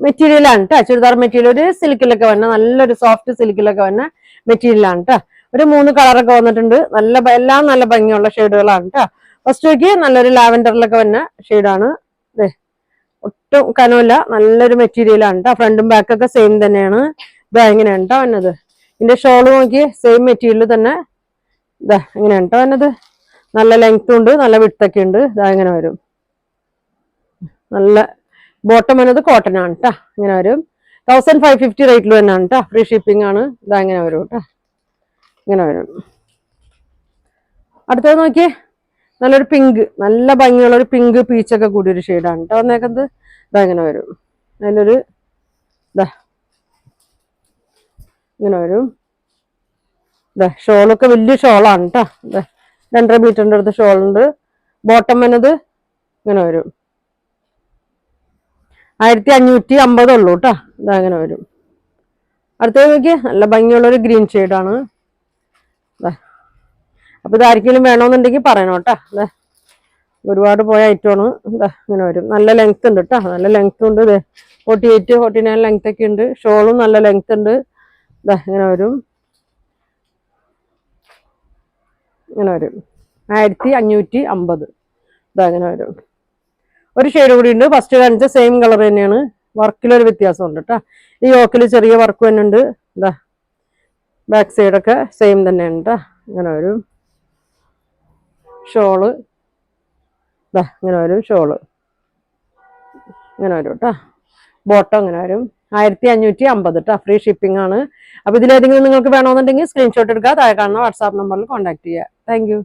മെറ്റീരിയലാണ് കേട്ടോ. ചുരിദാർ മെറ്റീരിയൽ ഒരു സിൽക്കിലൊക്കെ വന്ന നല്ലൊരു സോഫ്റ്റ് സിൽക്കിലൊക്കെ വന്ന മെറ്റീരിയലാണ് കേട്ടോ. ഒരു 3 കളറൊക്കെ വന്നിട്ടുണ്ട്. എല്ലാം നല്ല ഭംഗിയുള്ള ഷെയ്ഡുകളാണ് കേട്ടോ. ഫസ്റ്റ് നോക്കി നല്ലൊരു ലാവൻഡറിലൊക്കെ വന്ന ഷെയ്ഡാണ്. ഒട്ടും കനമില്ല, നല്ലൊരു മെറ്റീരിയലാണ് കേട്ടോ. ഫ്രണ്ടും ബാക്കൊക്കെ സെയിം തന്നെയാണ്. ഇതാ എങ്ങനെയാണ് കേട്ടോ വന്നത്. ഇതിന്റെ ഷോള് നോക്കി സെയിം മെറ്റീരിയൽ തന്നെ. ഇതാ എങ്ങനെയാണ് കേട്ടോ വന്നത്. നല്ല ലെങ്ത്തും ഉണ്ട്, നല്ല വിട്തൊക്കെ ഉണ്ട്. ഇതാ ഇങ്ങനെ വരും. നല്ല ബോട്ടം വന്നത് കോട്ടൺ ആണ് കേട്ടോ. ഇങ്ങനെ വരും. 1550 റേറ്റിൽ തന്നെയാണ് കേട്ടോ. ഫ്രീ ഷിപ്പിംഗ് ആണ്. ഇതാ ഇങ്ങനെ വരും കേട്ടോ. ഇങ്ങനെ വരും. അടുത്തത് നോക്കിയേ, നല്ലൊരു പിങ്ക്, നല്ല ഭംഗിയുള്ള ഒരു പിങ്ക് പീച്ചൊക്കെ കൂടി ഒരു ഷെയ്ഡാണ് കേട്ടോ വന്നേക്കുന്നത്. ഇതാ ഇങ്ങനെ വരും. അതിലൊരു ഇതാ ഇങ്ങനെ വരും. ഇതാ ഷോളൊക്കെ വലിയ ഷോളാണ് കേട്ടോ. ഇതാ 2.5 മീറ്ററിന്റെ അടുത്ത് ഷോളുണ്ട്. ബോട്ടം വന്നത് ഇങ്ങനെ വരും. 1550 ഉള്ളൂ കേട്ടോ. ഇതാ ഇങ്ങനെ വരും. അടുത്തത് നോക്കിയേ, നല്ല ഭംഗിയുള്ളൊരു ഗ്രീൻ ഷെയ്ഡാണ്. അപ്പൊ ഇത് ആർക്കെങ്കിലും വേണമെന്നുണ്ടെങ്കിൽ പറയണം കേട്ടോ. അതെ, ഒരുപാട് പോയ ഐറ്റമാണ്. എന്താ ഇങ്ങനെ വരും. നല്ല ലെങ്ത് ഉണ്ട് കേട്ടോ. നല്ല ലെങ്ത് ഉണ്ട്. 48, 49 ലെങ്ത് ഒക്കെ ഉണ്ട്. ഷോളും നല്ല ലെങ്ത് ഉണ്ട്. ഇതാ ഇങ്ങനെ വരും. ഇങ്ങനെ വരും. 1550. ഇതാ ഇങ്ങനെ വരും. ഒരു ഷെയ്ഡ് കൂടി ഉണ്ട്. ഫസ്റ്റ് കാണിച്ച സെയിം കളർ തന്നെയാണ്. വർക്കിലൊരു വ്യത്യാസം ഉണ്ട് കേട്ടോ. ഈ യോക്കിൽ ചെറിയ വർക്ക് തന്നെ ഉണ്ട്. ഇതാ ബാക്ക് സൈഡൊക്കെ സെയിം തന്നെയാണ് കേട്ടോ. ഇങ്ങനെ വരും. ഷോള് ഇതാ ഇങ്ങനെ വരും. ഷോള് ഇങ്ങനെ വരും കേട്ടോ. ബോട്ടം ഇങ്ങനെ വരും. 1550 കേട്ടോ. ഫ്രീ ഷിപ്പിംഗ് ആണ്. അപ്പൊ ഇതിലേതെങ്കിലും നിങ്ങൾക്ക് വേണമെന്നുണ്ടെങ്കിൽ സ്ക്രീൻഷോട്ട് എടുക്കുക. താഴെ കാണുന്ന വാട്സാപ്പ് നമ്പറിൽ കോൺടാക്ട് ചെയ്യുക. Thank you.